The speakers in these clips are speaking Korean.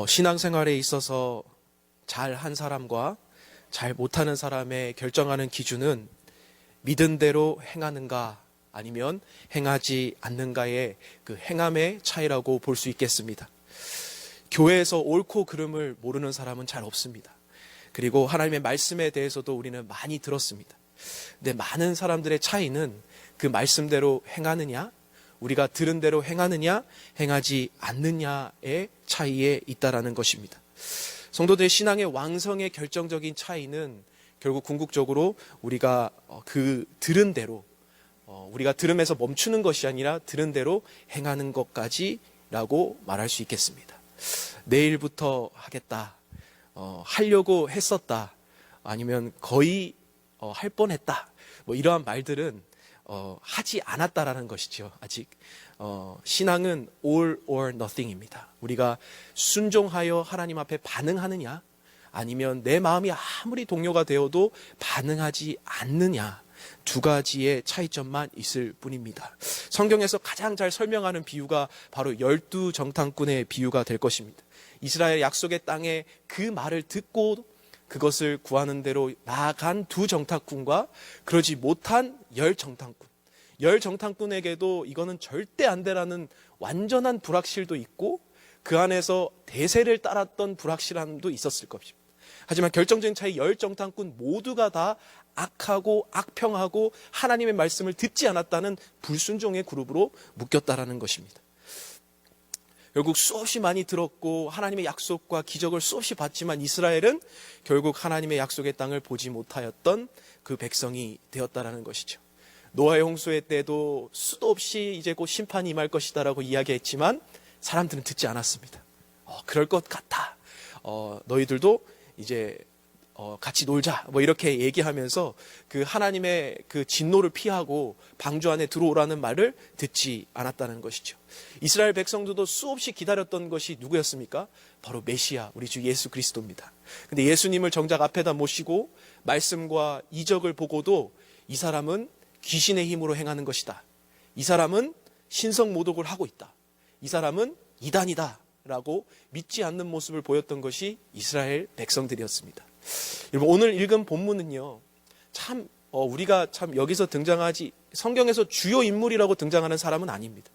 신앙생활에 있어서 잘한 사람과 잘 못하는 사람의 결정하는 기준은 믿은 대로 행하는가 아니면 행하지 않는가의 그 행함의 차이라고 볼 수 있겠습니다. 교회에서 옳고 그름을 모르는 사람은 잘 없습니다. 그리고 하나님의 말씀에 대해서도 우리는 많이 들었습니다. 근데 많은 사람들의 차이는 그 말씀대로 행하느냐, 우리가 들은 대로 행하느냐, 행하지 않느냐의 차이에 있다라는 것입니다. 성도들의 신앙의 왕성의 결정적인 차이는 결국 궁극적으로 우리가 그 들은 대로, 우리가 들음에서 멈추는 것이 아니라 들은 대로 행하는 것까지라고 말할 수 있겠습니다. 내일부터 하겠다, 하려고 했었다, 아니면 거의 할 뻔했다, 이러한 말들은 하지 않았다라는 것이죠. 아직 신앙은 all or nothing입니다. 우리가 순종하여 하나님 앞에 반응하느냐, 아니면 내 마음이 아무리 동요가 되어도 반응하지 않느냐, 두 가지의 차이점만 있을 뿐입니다. 성경에서 가장 잘 설명하는 비유가 바로 12정탐꾼의 비유가 될 것입니다. 이스라엘 약속의 땅에 그 말을 듣고 그것을 구하는 대로 나아간 두 정탐꾼과 그러지 못한 10정탐꾼. 10정탐꾼에게도 이거는 절대 안 되라는 완전한 불확실도 있고 그 안에서 대세를 따랐던 불확실함도 있었을 것입니다. 하지만 결정적인 차이 10정탐꾼 모두가 다 악하고 악평하고 하나님의 말씀을 듣지 않았다는 불순종의 그룹으로 묶였다라는 것입니다. 결국 수없이 많이 들었고 하나님의 약속과 기적을 수없이 봤지만 이스라엘은 결국 하나님의 약속의 땅을 보지 못하였던 그 백성이 되었다라는 것이죠. 노아의 홍수의 때도 수도 없이 이제 곧 심판이 임할 것이다라고 이야기했지만 사람들은 듣지 않았습니다. 그럴 것 같아. 너희들도 이제 같이 놀자, 이렇게 얘기하면서 그 하나님의 그 진노를 피하고 방주 안에 들어오라는 말을 듣지 않았다는 것이죠. 이스라엘 백성들도 수없이 기다렸던 것이 누구였습니까? 바로 메시아, 우리 주 예수 그리스도입니다. 근데 예수님을 정작 앞에다 모시고 말씀과 이적을 보고도 이 사람은 귀신의 힘으로 행하는 것이다, 이 사람은 신성 모독을 하고 있다, 이 사람은 이단이다 라고 믿지 않는 모습을 보였던 것이 이스라엘 백성들이었습니다. 여러분, 오늘 읽은 본문은요, 참 우리가 참 여기서 등장하지, 성경에서 주요 인물이라고 등장하는 사람은 아닙니다.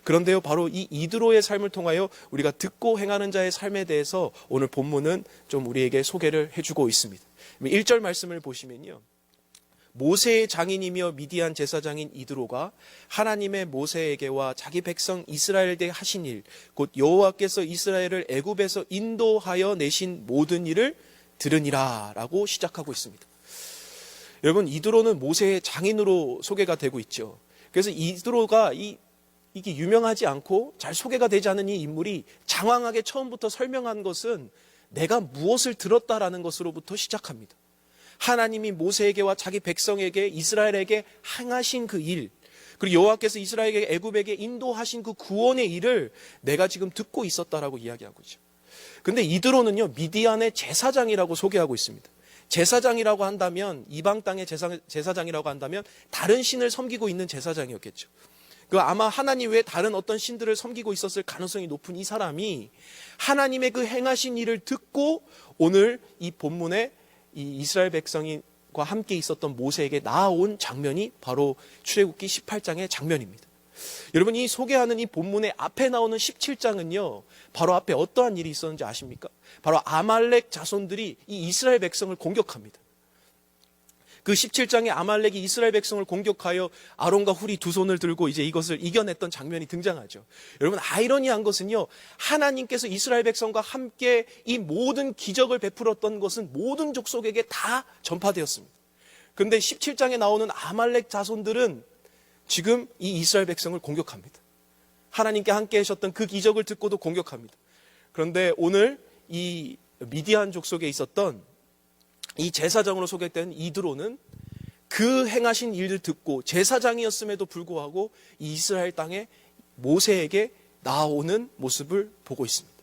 그런데요, 바로 이 이드로의 삶을 통하여 우리가 듣고 행하는 자의 삶에 대해서 오늘 본문은 좀 우리에게 소개를 해주고 있습니다. 1절 말씀을 보시면요, 모세의 장인이며 미디안 제사장인 이드로가 하나님의 모세에게와 자기 백성 이스라엘에게 하신 일, 곧 여호와께서 이스라엘을 애굽에서 인도하여 내신 모든 일을 들으니라 라고 시작하고 있습니다. 여러분, 이드로는 모세의 장인으로 소개가 되고 있죠. 그래서 이드로가 이게 유명하지 않고 잘 소개가 되지 않은 이 인물이 장황하게 처음부터 설명한 것은 내가 무엇을 들었다라는 것으로부터 시작합니다. 하나님이 모세에게와 자기 백성에게 이스라엘에게 행하신 그 일, 그리고 여호와께서 이스라엘에게 애굽에게 인도하신 그 구원의 일을 내가 지금 듣고 있었다라고 이야기하고 있죠. 근데 이드로는요, 미디안의 제사장이라고 소개하고 있습니다. 제사장이라고 한다면, 이방 땅의 제사장이라고 한다면 다른 신을 섬기고 있는 제사장이었겠죠. 그 아마 하나님 외에 다른 어떤 신들을 섬기고 있었을 가능성이 높은 이 사람이 하나님의 그 행하신 일을 듣고 오늘 이 본문에 이 이스라엘 백성과 함께 있었던 모세에게 나아온 장면이 바로 출애굽기 18장의 장면입니다. 여러분, 이 소개하는 이 본문의 앞에 나오는 17장은요, 바로 앞에 어떠한 일이 있었는지 아십니까? 바로 아말렉 자손들이 이 이스라엘 백성을 공격합니다. 그 17장에 아말렉이 이스라엘 백성을 공격하여 아론과 훌이 두 손을 들고 이제 이것을 이겨냈던 장면이 등장하죠. 여러분, 아이러니한 것은요, 하나님께서 이스라엘 백성과 함께 이 모든 기적을 베풀었던 것은 모든 족속에게 다 전파되었습니다. 그런데 17장에 나오는 아말렉 자손들은 지금 이 이스라엘 백성을 공격합니다. 하나님께 함께 하셨던 그 기적을 듣고도 공격합니다. 그런데 오늘 이 미디안 족속에 있었던 이 제사장으로 소개된 이드로는 그 행하신 일을 듣고 제사장이었음에도 불구하고 이 이스라엘 땅에 모세에게 나아오는 모습을 보고 있습니다.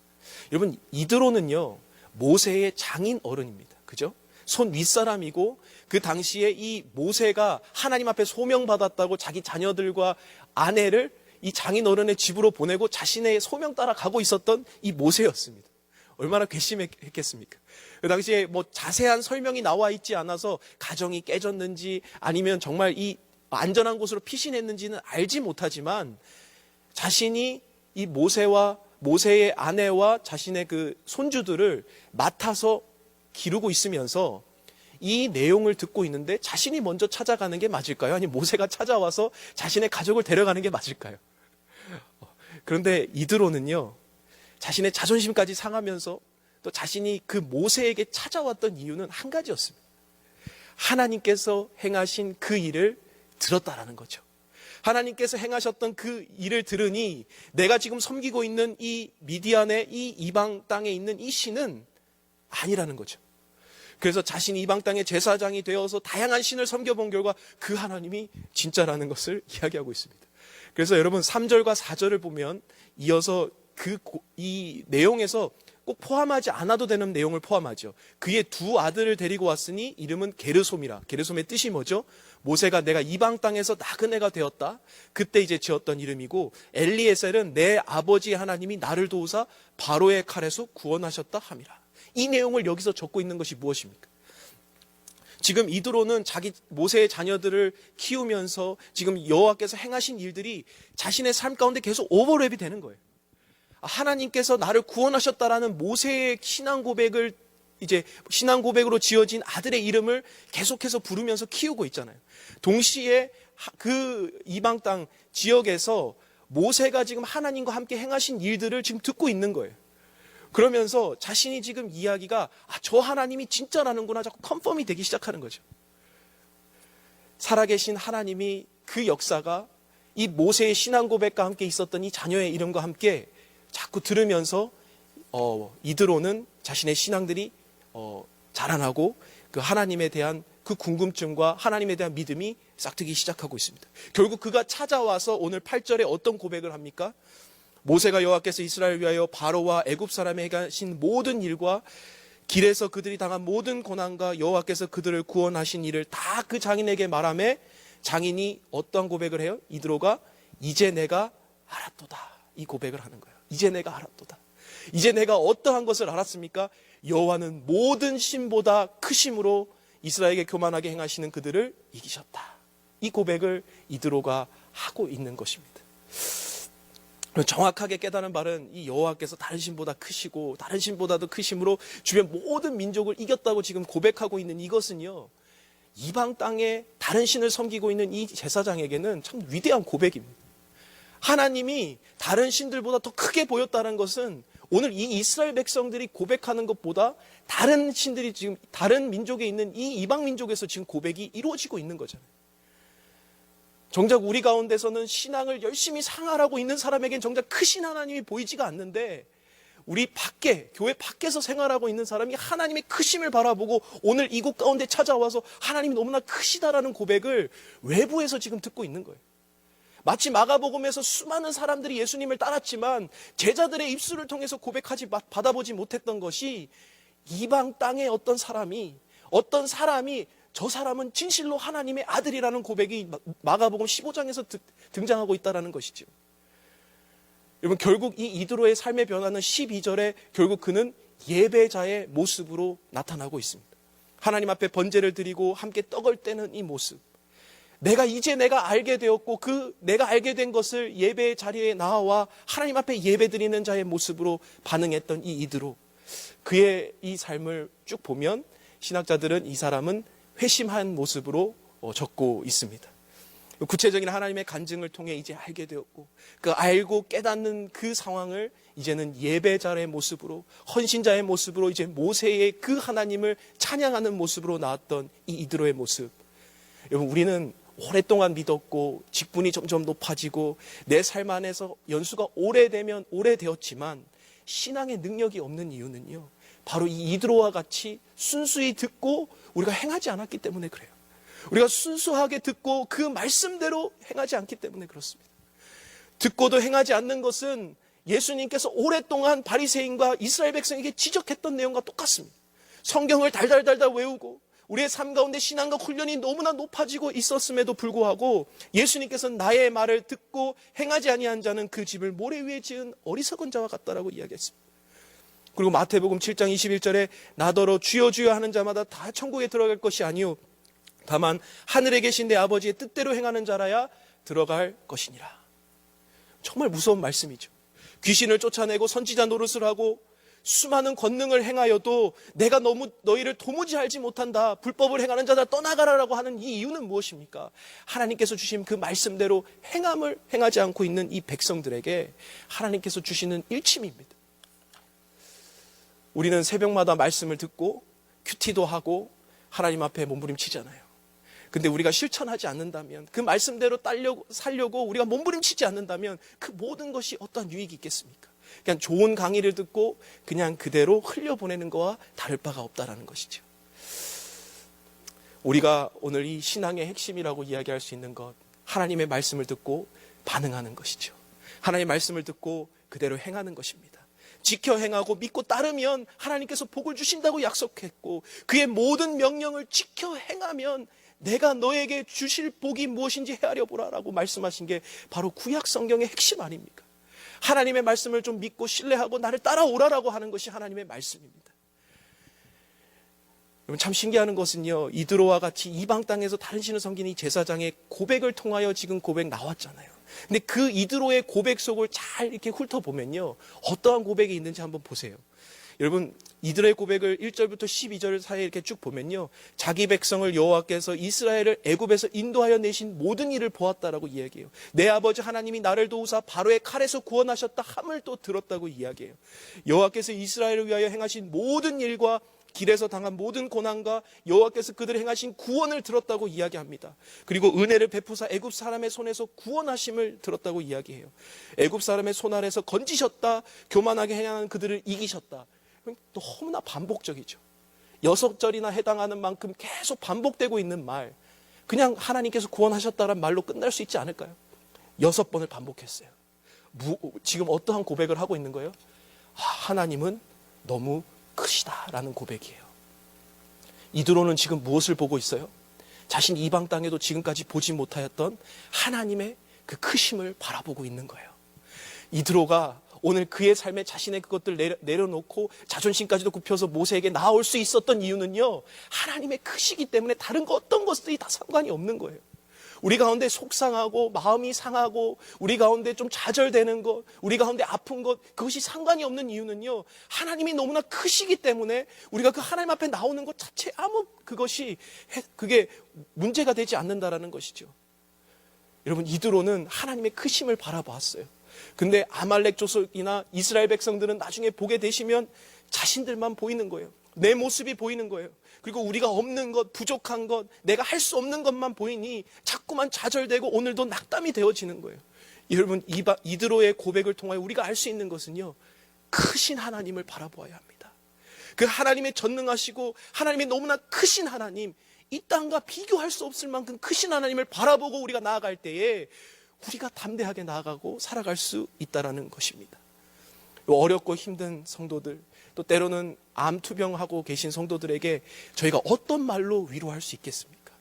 여러분, 이드로는요, 모세의 장인 어른입니다. 그죠? 손 윗사람이고, 그 당시에 이 모세가 하나님 앞에 소명받았다고 자기 자녀들과 아내를 이 장인어른의 집으로 보내고 자신의 소명 따라 가고 있었던 이 모세였습니다. 얼마나 괘씸했겠습니까? 그 당시에 뭐 자세한 설명이 나와 있지 않아서 가정이 깨졌는지 아니면 정말 이 안전한 곳으로 피신했는지는 알지 못하지만, 자신이 이 모세의 아내와 자신의 그 손주들을 맡아서 기르고 있으면서 이 내용을 듣고 있는데, 자신이 먼저 찾아가는 게 맞을까요? 아니면 모세가 찾아와서 자신의 가족을 데려가는 게 맞을까요? 그런데 이드로는요, 자신의 자존심까지 상하면서 또 자신이 그 모세에게 찾아왔던 이유는 한 가지였습니다. 하나님께서 행하신 그 일을 들었다라는 거죠. 하나님께서 행하셨던 그 일을 들으니 내가 지금 섬기고 있는 이 미디안의 이 이방 땅에 있는 이 신은 아니라는 거죠. 그래서 자신이 이방 땅의 제사장이 되어서 다양한 신을 섬겨본 결과 그 하나님이 진짜라는 것을 이야기하고 있습니다. 그래서 여러분 3절과 4절을 보면 이어서 이 내용에서 꼭 포함하지 않아도 되는 내용을 포함하죠. 그의 두 아들을 데리고 왔으니 이름은 게르솜이라. 게르솜의 뜻이 뭐죠? 모세가 내가 이방 땅에서 나그네가 되었다, 그때 이제 지었던 이름이고, 엘리에셀은 내 아버지 하나님이 나를 도우사 바로의 칼에서 구원하셨다 함이라. 이 내용을 여기서 적고 있는 것이 무엇입니까? 지금 이드로는 자기 모세의 자녀들을 키우면서 지금 여호와께서 행하신 일들이 자신의 삶 가운데 계속 오버랩이 되는 거예요. 하나님께서 나를 구원하셨다라는 모세의 신앙 고백을 이제 신앙 고백으로 지어진 아들의 이름을 계속해서 부르면서 키우고 있잖아요. 동시에 그 이방 땅 지역에서 모세가 지금 하나님과 함께 행하신 일들을 지금 듣고 있는 거예요. 그러면서 자신이 지금 이야기가 저 하나님이 진짜라는구나 자꾸 컨펌이 되기 시작하는 거죠. 살아계신 하나님이 그 역사가 이 모세의 신앙 고백과 함께 있었던 이 자녀의 이름과 함께 자꾸 들으면서 이드로는 자신의 신앙들이 자라나고 그 하나님에 대한 그 궁금증과 하나님에 대한 믿음이 싹트기 시작하고 있습니다. 결국 그가 찾아와서 오늘 8절에 어떤 고백을 합니까? 모세가 여호와께서 이스라엘을 위하여 바로와 애굽 사람에게 하신 모든 일과 길에서 그들이 당한 모든 고난과 여호와께서 그들을 구원하신 일을 다 그 장인에게 말하며, 장인이 어떤 고백을 해요? 이드로가 이제 내가 알았도다, 이 고백을 하는 거예요. 이제 내가 알았도다. 이제 내가 어떠한 것을 알았습니까? 여호와는 모든 신보다 크심으로 이스라엘에게 교만하게 행하시는 그들을 이기셨다. 이 고백을 이드로가 하고 있는 것입니다. 정확하게 깨달은 바는 이 여호와께서 다른 신보다 크시고 다른 신보다도 크심으로 주변 모든 민족을 이겼다고 지금 고백하고 있는 이것은요, 이방 땅에 다른 신을 섬기고 있는 이 제사장에게는 참 위대한 고백입니다. 하나님이 다른 신들보다 더 크게 보였다는 것은 오늘 이 이스라엘 백성들이 고백하는 것보다 다른 신들이 지금 다른 민족에 있는 이 이방 민족에서 지금 고백이 이루어지고 있는 거잖아요. 정작 우리 가운데서는 신앙을 열심히 생활하고 있는 사람에겐 정작 크신 하나님이 보이지가 않는데, 우리 밖에, 교회 밖에서 생활하고 있는 사람이 하나님의 크심을 바라보고 오늘 이곳 가운데 찾아와서 하나님이 너무나 크시다라는 고백을 외부에서 지금 듣고 있는 거예요. 마치 마가복음에서 수많은 사람들이 예수님을 따랐지만 제자들의 입술을 통해서 받아보지 못했던 것이, 이방 땅의 어떤 사람이 저 사람은 진실로 하나님의 아들이라는 고백이 마가복음 15장에서 등장하고 있다는 것이죠. 여러분, 결국 이 이드로의 삶의 변화는 12절에 결국 그는 예배자의 모습으로 나타나고 있습니다. 하나님 앞에 번제를 드리고 함께 떡을 떼는 이 모습, 이제 내가 알게 되었고 내가 알게 된 것을 예배 자리에 나와 하나님 앞에 예배 드리는 자의 모습으로 반응했던 이 이드로, 그의 이 삶을 쭉 보면 신학자들은 이 사람은 회심한 모습으로 적고 있습니다. 구체적인 하나님의 간증을 통해 이제 알게 되었고, 그 알고 깨닫는 그 상황을 이제는 예배자의 모습으로, 헌신자의 모습으로, 이제 모세의 그 하나님을 찬양하는 모습으로 나왔던 이 이드로의 모습. 여러분, 우리는 오랫동안 믿었고 직분이 점점 높아지고 내 삶 안에서 연수가 오래되면 오래되었지만 신앙의 능력이 없는 이유는요, 바로 이 이드로와 같이 순수히 듣고 우리가 행하지 않았기 때문에 그래요. 우리가 순수하게 듣고 그 말씀대로 행하지 않기 때문에 그렇습니다. 듣고도 행하지 않는 것은 예수님께서 오랫동안 바리새인과 이스라엘 백성에게 지적했던 내용과 똑같습니다. 성경을 달달달달 외우고 우리의 삶 가운데 신앙과 훈련이 너무나 높아지고 있었음에도 불구하고 예수님께서는 나의 말을 듣고 행하지 아니한 자는 그 집을 모래 위에 지은 어리석은 자와 같다라고 이야기했습니다. 그리고 마태복음 7장 21절에 나더러 주여 주여 하는 자마다 다 천국에 들어갈 것이 아니요 다만 하늘에 계신 내 아버지의 뜻대로 행하는 자라야 들어갈 것이니라. 정말 무서운 말씀이죠. 귀신을 쫓아내고 선지자 노릇을 하고 수많은 권능을 행하여도 내가 너무 너희를 도무지 알지 못한다, 불법을 행하는 자다 떠나가라라고 하는 이 이유는 무엇입니까? 하나님께서 주신 그 말씀대로 행함을 행하지 않고 있는 이 백성들에게 하나님께서 주시는 일침입니다. 우리는 새벽마다 말씀을 듣고 큐티도 하고 하나님 앞에 몸부림치잖아요. 근데 우리가 실천하지 않는다면, 그 말씀대로 살려고 우리가 몸부림치지 않는다면 그 모든 것이 어떠한 유익이 있겠습니까? 그냥 좋은 강의를 듣고 그냥 그대로 흘려보내는 거와 다를 바가 없다라는 것이죠. 우리가 오늘 이 신앙의 핵심이라고 이야기할 수 있는 것, 하나님의 말씀을 듣고 반응하는 것이죠. 하나님의 말씀을 듣고 그대로 행하는 것입니다. 지켜 행하고 믿고 따르면 하나님께서 복을 주신다고 약속했고, 그의 모든 명령을 지켜 행하면 내가 너에게 주실 복이 무엇인지 헤아려 보라라고 말씀하신 게 바로 구약 성경의 핵심 아닙니까? 하나님의 말씀을 좀 믿고 신뢰하고 나를 따라오라라고 하는 것이 하나님의 말씀입니다. 여러분, 참 신기한 것은요, 이드로와 같이 이방 땅에서 다른 신을 섬기는 이 제사장의 고백을 통하여 지금 고백 나왔잖아요. 근데 그 이드로의 고백 속을 잘 이렇게 훑어보면요, 어떠한 고백이 있는지 한번 보세요. 여러분, 이드로의 고백을 1절부터 12절 사이에 이렇게 쭉 보면요, 자기 백성을 여호와께서 이스라엘을 애굽에서 인도하여 내신 모든 일을 보았다라고 이야기해요. 내 아버지 하나님이 나를 도우사 바로의 칼에서 구원하셨다 함을 또 들었다고 이야기해요. 여호와께서 이스라엘을 위하여 행하신 모든 일과 길에서 당한 모든 고난과 여호와께서 그들을 행하신 구원을 들었다고 이야기합니다. 그리고 은혜를 베푸사 애굽 사람의 손에서 구원하심을 들었다고 이야기해요. 애굽 사람의 손 아래서 건지셨다, 교만하게 행하는 그들을 이기셨다. 너무나 반복적이죠. 6절이나 해당하는 만큼 계속 반복되고 있는 말, 그냥 하나님께서 구원하셨다는 말로 끝날 수 있지 않을까요? 6번을 반복했어요. 지금 어떠한 고백을 하고 있는 거예요? 하나님은 너무 크시다라는 고백이에요. 이드로는 지금 무엇을 보고 있어요? 자신 이방 땅에도 지금까지 보지 못하였던 하나님의 그 크심을 바라보고 있는 거예요. 이드로가 오늘 그의 삶에 자신의 그것들 내려놓고 자존심까지도 굽혀서 모세에게 나아올 수 있었던 이유는요, 하나님의 크시기 때문에 다른 거 어떤 것들이 다 상관이 없는 거예요. 우리 가운데 속상하고 마음이 상하고 우리 가운데 좀 좌절되는 것, 우리 가운데 아픈 것, 그것이 상관이 없는 이유는요, 하나님이 너무나 크시기 때문에 우리가 그 하나님 앞에 나오는 것 자체 그게 문제가 되지 않는다라는 것이죠. 여러분, 이드로는 하나님의 크심을 바라보았어요. 근데 아말렉 족속이나 이스라엘 백성들은 나중에 보게 되시면 자신들만 보이는 거예요. 내 모습이 보이는 거예요. 그리고 우리가 없는 것, 부족한 것, 내가 할 수 없는 것만 보이니 자꾸만 좌절되고 오늘도 낙담이 되어지는 거예요. 여러분, 이드로의 고백을 통하여 우리가 알 수 있는 것은요, 크신 하나님을 바라보아야 합니다. 그 하나님의 전능하시고 하나님의 너무나 크신 하나님, 이 땅과 비교할 수 없을 만큼 크신 하나님을 바라보고 우리가 나아갈 때에 우리가 담대하게 나아가고 살아갈 수 있다는 것입니다. 어렵고 힘든 성도들, 또 때로는 암투병하고 계신 성도들에게 저희가 어떤 말로 위로할 수 있겠습니까?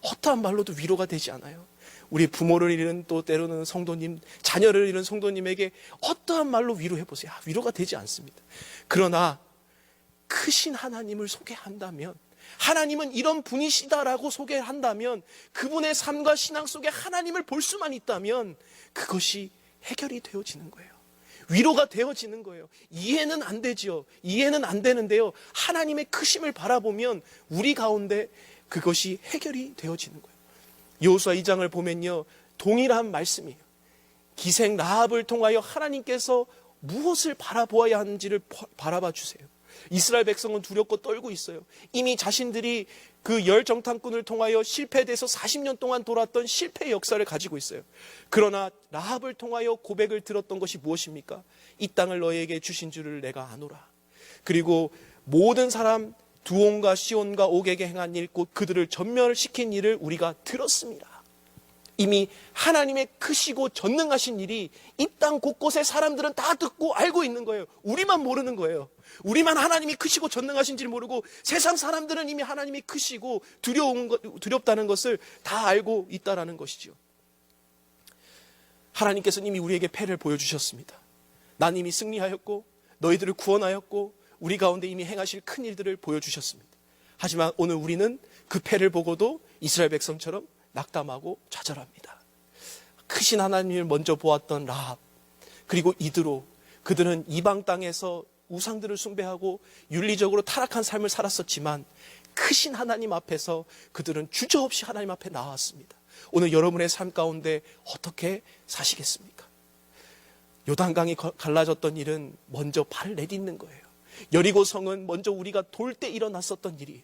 어떠한 말로도 위로가 되지 않아요. 우리 부모를 잃은, 또 때로는 성도님, 자녀를 잃은 성도님에게 어떠한 말로 위로해보세요. 위로가 되지 않습니다. 그러나 크신 하나님을 소개한다면, 하나님은 이런 분이시다라고 소개한다면, 그분의 삶과 신앙 속에 하나님을 볼 수만 있다면 그것이 해결이 되어지는 거예요. 위로가 되어지는 거예요. 이해는 안 되죠. 이해는 안 되는데요, 하나님의 크심을 바라보면 우리 가운데 그것이 해결이 되어지는 거예요. 여호수아 2장을 보면요, 동일한 말씀이에요. 기생 라합을 통하여 하나님께서 무엇을 바라보아야 하는지를 바라봐 주세요. 이스라엘 백성은 두렵고 떨고 있어요. 이미 자신들이 그 열정탐꾼을 통하여 실패돼서 40년 동안 돌았던 실패의 역사를 가지고 있어요. 그러나 라합을 통하여 고백을 들었던 것이 무엇입니까? 이 땅을 너희에게 주신 줄을 내가 아노라. 그리고 모든 사람 두온과 시온과 옥에게 행한 일, 곧 그들을 전멸시킨 일을 우리가 들었습니다. 이미 하나님의 크시고 전능하신 일이 이 땅 곳곳에 사람들은 다 듣고 알고 있는 거예요. 우리만 모르는 거예요. 우리만 하나님이 크시고 전능하신지를 모르고 세상 사람들은 이미 하나님이 크시고 두렵다는 것을 다 알고 있다라는 것이죠. 하나님께서는 이미 우리에게 패를 보여주셨습니다. 난 이미 승리하였고 너희들을 구원하였고 우리 가운데 이미 행하실 큰 일들을 보여주셨습니다. 하지만 오늘 우리는 그 패를 보고도 이스라엘 백성처럼 낙담하고 좌절합니다. 크신 하나님을 먼저 보았던 라합, 그리고 이드로, 그들은 이방 땅에서 우상들을 숭배하고 윤리적으로 타락한 삶을 살았었지만 크신 하나님 앞에서 그들은 주저없이 하나님 앞에 나왔습니다. 오늘 여러분의 삶 가운데 어떻게 사시겠습니까? 요단강이 갈라졌던 일은 먼저 발을 내딛는 거예요. 여리고 성은 먼저 우리가 돌 때 일어났었던 일이에요.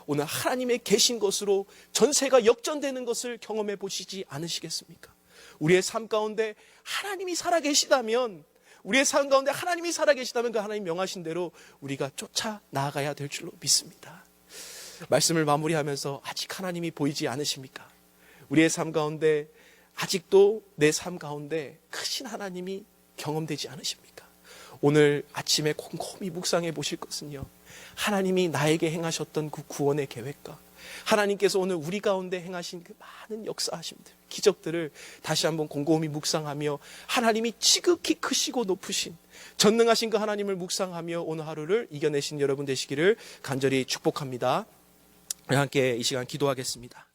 오늘 하나님의 계신 것으로 전세가 역전되는 것을 경험해 보시지 않으시겠습니까? 우리의 삶 가운데 하나님이 살아계시다면, 우리의 삶 가운데 하나님이 살아계시다면 그 하나님 명하신 대로 우리가 쫓아 나아가야 될 줄로 믿습니다. 말씀을 마무리하면서 아직 하나님이 보이지 않으십니까? 우리의 삶 가운데 아직도 내 삶 가운데 크신 하나님이 경험되지 않으십니까? 오늘 아침에 곰곰이 묵상해 보실 것은요, 하나님이 나에게 행하셨던 그 구원의 계획과 하나님께서 오늘 우리 가운데 행하신 그 많은 역사하심들, 기적들을 다시 한번 곰곰이 묵상하며 하나님이 지극히 크시고 높으신 전능하신 그 하나님을 묵상하며 오늘 하루를 이겨내신 여러분 되시기를 간절히 축복합니다. 함께 이 시간 기도하겠습니다.